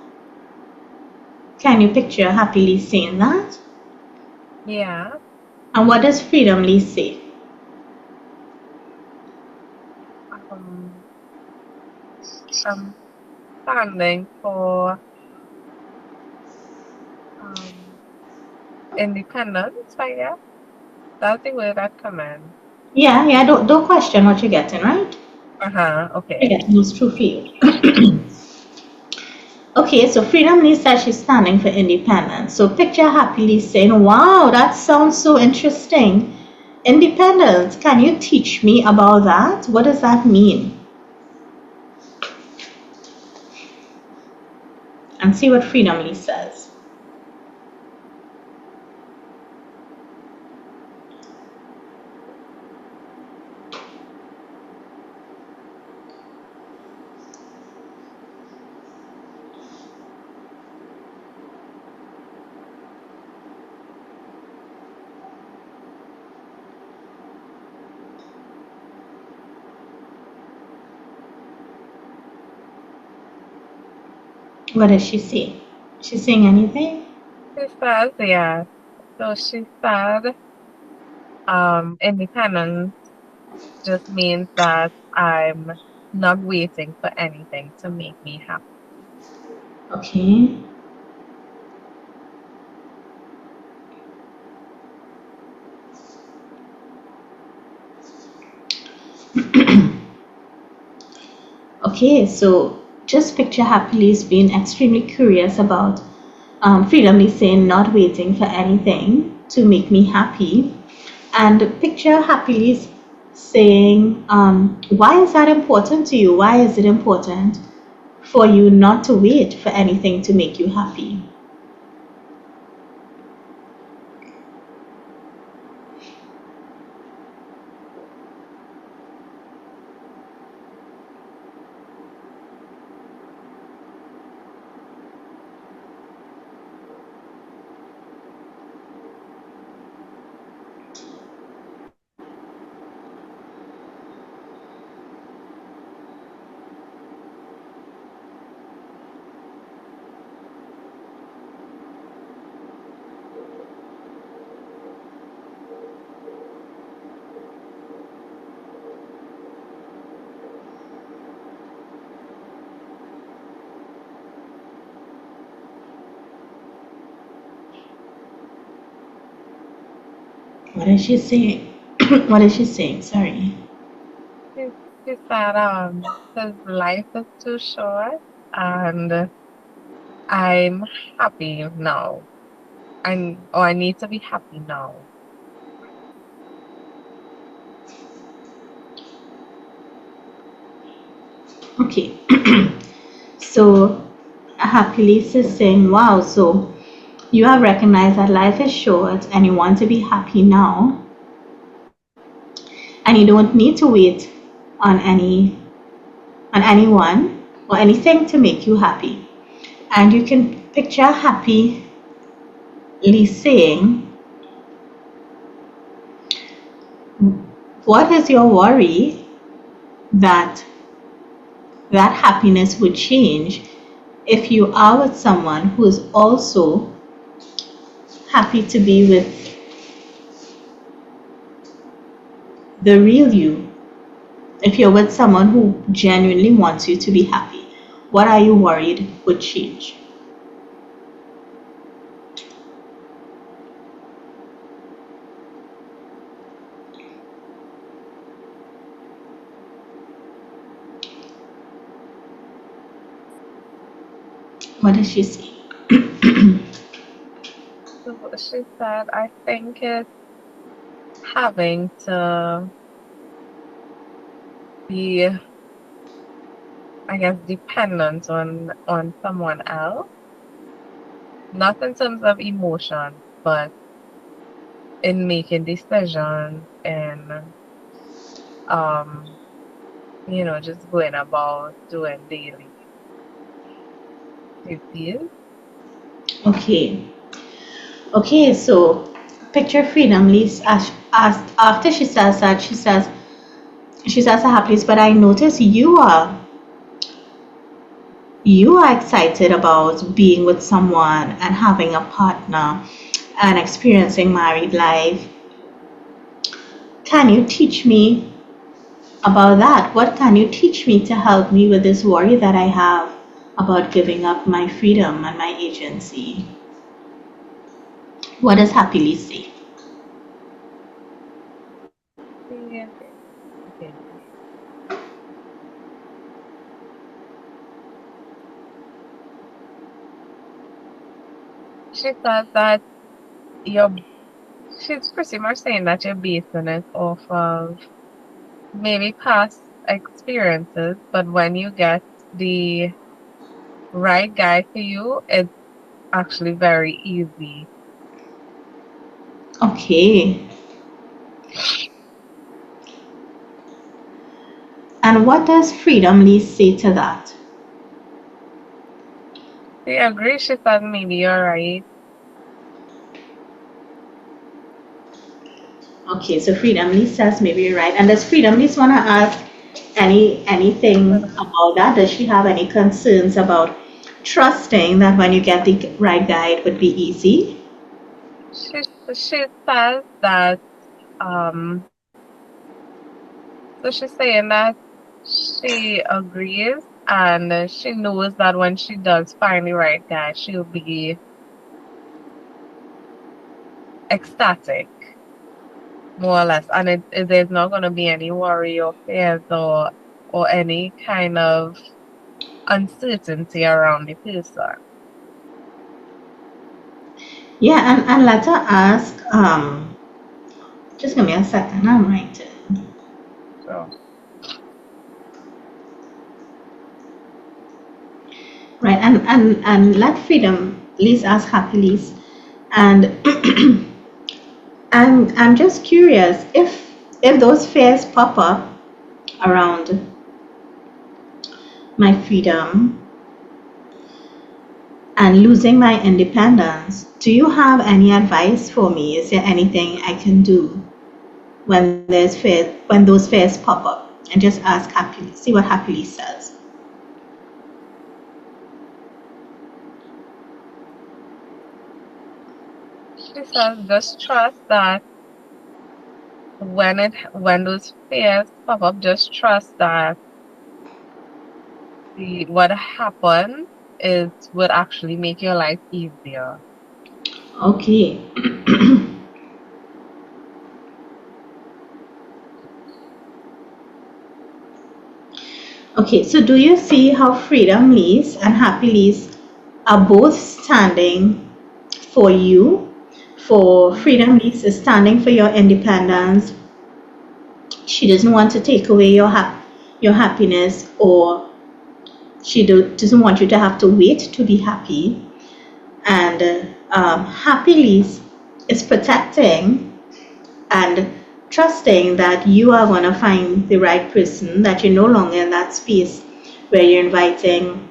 Can you picture Happy Lease saying that? Yeah. And what does Freedom Lease say? Um I'm standing for um independence, I guess. That's the way that come in. Yeah, yeah, don't question what you're getting, right? Uh-huh. You're Okay. getting what's true for you. Okay, so Freedom Lee says she's standing for independence. So picture happily saying, "Wow, that sounds so interesting. Independence, can you teach me about that? What does that mean?" And see what Freedom Lee says. What does she say? She's saying anything? She says, yeah. So she said, independence just means that I'm not waiting for anything to make me happy. Okay. Okay, so just picture happily being extremely curious about Freedom Lee saying not waiting for anything to make me happy. And picture happily saying, why is that important to you? Why is it important for you not to wait for anything to make you happy? What is she saying? What is she saying? Sorry. She, she said, because life is too short and I'm happy now. I need to be happy now. Okay. So happily is saying, wow, so You have recognized that life is short and you want to be happy now, and you don't need to wait on anyone or anything to make you happy. And you can picture happily saying, what is your worry that that happiness would change if you are with someone who is also happy to be with the real you? If you're with someone who genuinely wants you to be happy, what are you worried would change? What does she say? So she said, I think it's having to be, I guess, dependent on someone else, not in terms of emotion, but in making decisions and just going about doing daily duties. Okay. Okay, so picture freedom. Lise asked after she says that, she says a happy, but I notice you are excited about being with someone and having a partner and experiencing married life. Can you teach me about that? What can you teach me to help me with this worry that I have about giving up my freedom and my agency? What does happily say? Yeah. Okay. She says that you're she's pretty much saying that you're basing it off of maybe past experiences, but when you get the right guy for you, it's actually very easy. Okay. And what does freedom Lise say to that? She agrees. She said maybe you're right. Okay, so Freedom Lise says maybe you're right. And does Freedom Lise want to ask anything about that? Does she have any concerns about trusting that when you get the right guy, it would be easy? She she says that um so she's saying that she agrees and she knows that when she does find the right guy, she'll be ecstatic, more or less, and there's not going to be any worry or fears or any kind of uncertainty around the person. Yeah, and let her ask, just give me a second, I'm writing. So Right, and let Freedom Lise ask Happy Lise. And I'm just curious if those fears pop up around my freedom and losing my independence, do you have any advice for me? Is there anything I can do when those fears pop up? And just ask happily, see what happily says. she says just trust that when those fears pop up, just trust that what happened is would actually make your life easier. Okay. Okay, so do you see how Freedom Lise and Happy Lise are both standing for you? For Freedom Lise is standing for your independence. She doesn't want to take away your happiness, or she doesn't want you to have to wait to be happy. And Happily is protecting and trusting that you are going to find the right person, that you're no longer in that space where you're inviting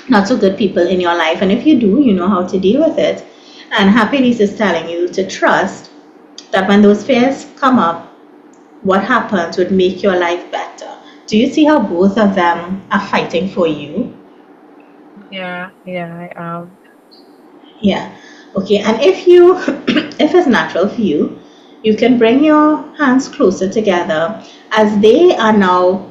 not so good people in your life. And if you do, you know how to deal with it. And happiness is telling you to trust that when those fears come up, what happens would make your life better. Do you see how both of them are fighting for you? Yeah, yeah, I am. Yeah. Okay. And if you, if it's natural for you, you can bring your hands closer together as they are now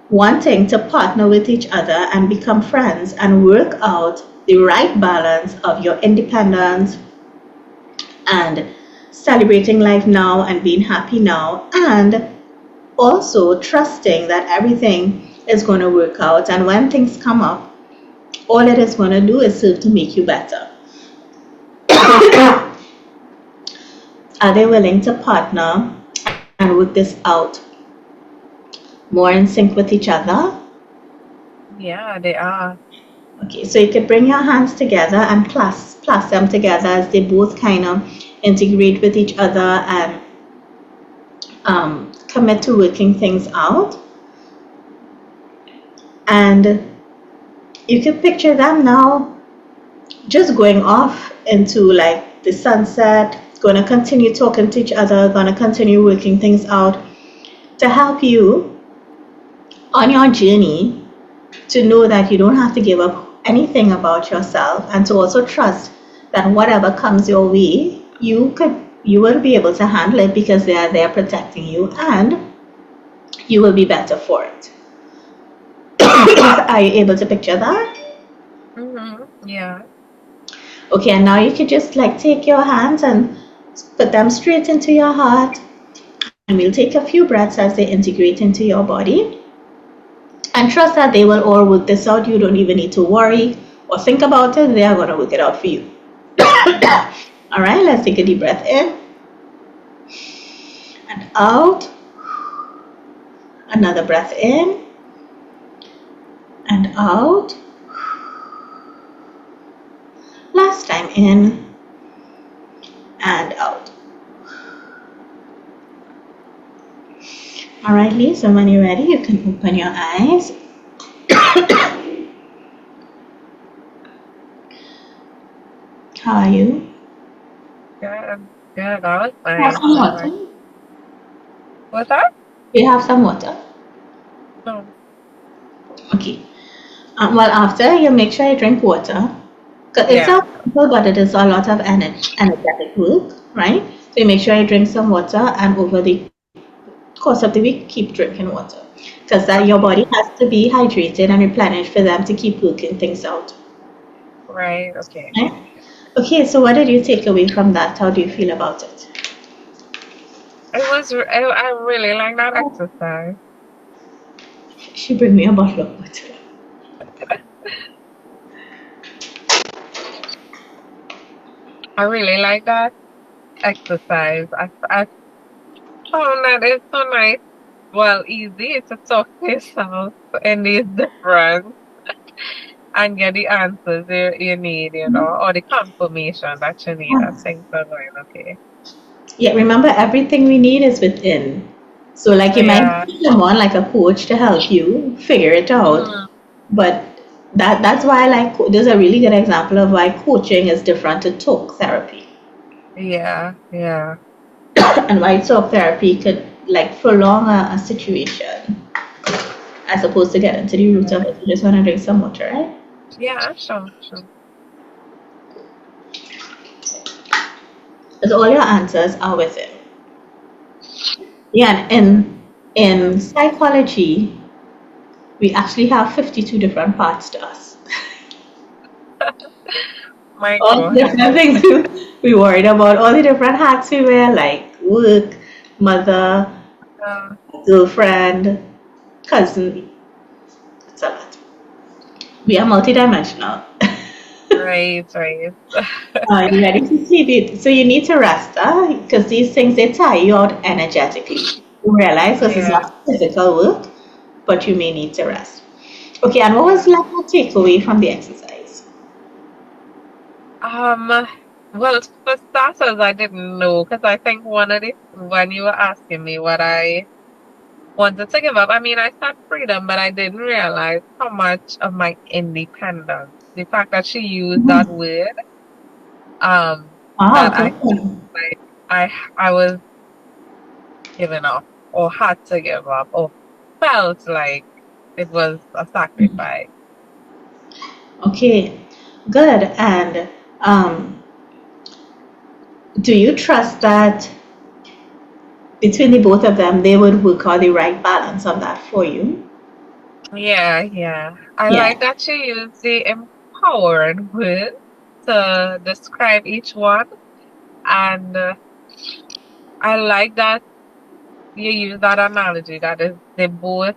wanting to partner with each other and become friends and work out the right balance of your independence and celebrating life now and being happy now, and also trusting that everything is going to work out. And when things come up, all it is going to do is serve to make you better. Are they willing to partner and work this out more in sync with each other? Yeah, they are. Okay, so you could bring your hands together and clasp them together as they both kind of integrate with each other and commit to working things out. And you can picture them now just going off into like the sunset, going to continue talking to each other, going to continue working things out to help you on your journey to know that you don't have to give up anything about yourself, and to also trust that whatever comes your way, you will be able to handle it because they are there protecting you, and you will be better for it. Are you able to picture that? Yeah. Okay, and now you could just like take your hands and put them straight into your heart, and we'll take a few breaths as they integrate into your body. And trust that they will all work this out. You don't even need to worry or think about it. They are going to work it out for you. All right, let's take a deep breath in and out. Another breath in and out. Last time in and out. All right, Lee, so when you're ready, you can open your eyes. How are you? Good. Good. I was Have fine. some I was fine. water? What's that? Do you have some water? No. Okay. Well, after you make sure you drink water. It's Yeah. a simple, but it is a lot of energetic work, right? So you make sure you drink some water, and over the course of the week, keep drinking water, because that your Okay. body has to be hydrated and replenished for them to keep working things out. Right. Okay. Right? Okay, so what did you take away from that? How do you feel about it? I really like that exercise. She bring me a bottle of water. I really like that exercise. I found that it's so nice. Well, easy to talk to yourself in these different and get the answers you need, or the confirmation that you need that things are going okay. Yeah, remember everything we need is within. So like you might Yeah. need someone like a coach to help you figure it out, Mhm. but that's why like there's a really good example of why coaching is different to talk therapy, Yeah. Yeah. and why talk therapy could like prolong a situation as opposed to get into the root of it. You just want to drink some water, right? Yeah, sure, sure. Because all your answers are within. Yeah, and in psychology, we actually have 52 different parts to us. My All the God. different things we worried about, all the different hats we wear, like work, mother, Uh, girlfriend, cousin. It's a lot. We are multidimensional. right, right. Are you ready to sleep? So you need to rest, because these things they tire you out energetically. You realize this is Yeah. not physical work, but you may need to rest. Okay, and what was Yeah. like your takeaway from the exercise? Well, for starters, I didn't know because I think when you were asking me what I wanted to give up, I mean, I said freedom, but I didn't realize how much of my independence, the fact that she used that Mhm. word, Ah, that I good felt one. like I was giving up or had to give up or felt like it was a sacrifice. Okay, good. And um, do you trust that between the both of them, they would work out the right balance of that for you? Yeah, yeah. I like Yeah. that you use the empowered word to describe each one. And I like that you use that analogy that is they both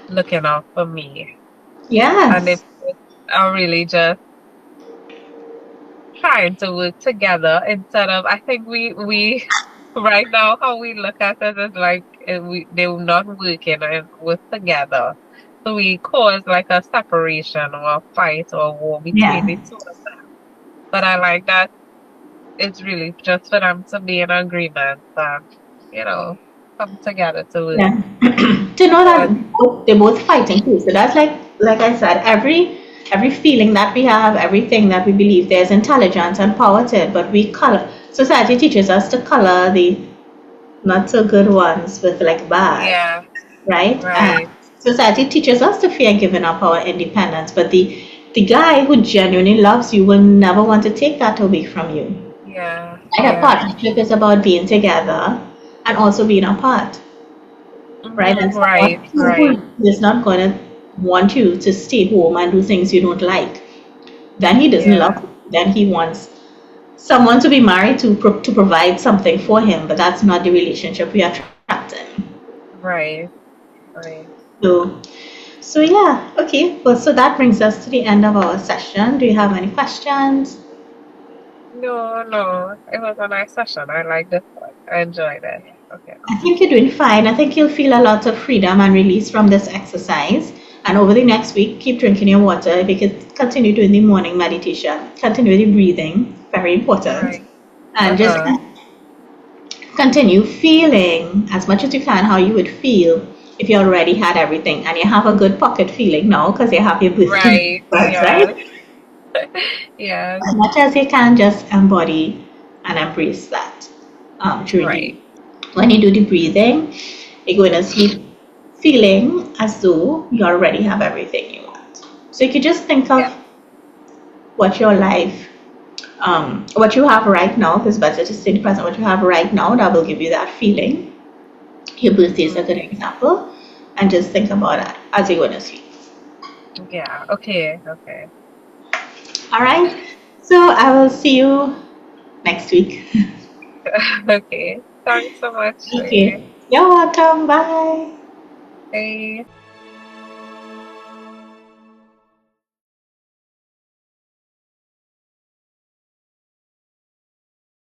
looking out for me. And they Yes. both are really just trying to work together instead of I think we right now how we look at it is like they're not working and work together. So we cause like a separation or a fight or a war between Yeah. the two of them. But I like that it's really just for them to be in agreement and come together to work Yeah. To know that towards. they're both fighting too. So that's like I said, every feeling that we have, everything that we believe, there's intelligence and power to it, but we color. Society teaches us to color the not so good ones with like bad, Yeah, right? And right. society teaches us to fear giving up our independence, but the guy who genuinely loves you will never want to take that away from you. Yeah, Right? A yeah. partnership is about being together and also being apart, right? And Right, someone right. who is not going to want you to stay home and do things you don't like, then he doesn't love Yeah, you. Then he wants someone to be married to to provide something for him, but that's not the relationship we are trapped in. right, right. So, so yeah, okay. Well, so that brings us to the end of our session. Do you have any questions? No, no. It was a nice session. I liked this one. I enjoyed it. Okay. I think you're doing fine. I think you'll feel a lot of freedom and release from this exercise. And over the next week, keep drinking your water. If you could continue doing the morning meditation, continue the breathing, very important. Right. And just Uh-huh. continue feeling as much as you can how you would feel if you already had everything and you have a good pocket feeling now because you have your birthday Right. birth, Yes. right? Yes. As much as you can, just embody and embrace that during the Right. week. When you do the breathing, you're going to sleep feeling as though you already have everything you want. So you could just think Yeah. of what your life, what you have right now, because better to stay in the present, what you have right now, that will give you that feeling. Your birthday is a Mm. good example. And just think about that as you're going to sleep. Yeah. Okay. Okay. All right. So I will see you next week. Okay. Thanks so much. Okay. You're welcome. Bye. Bye.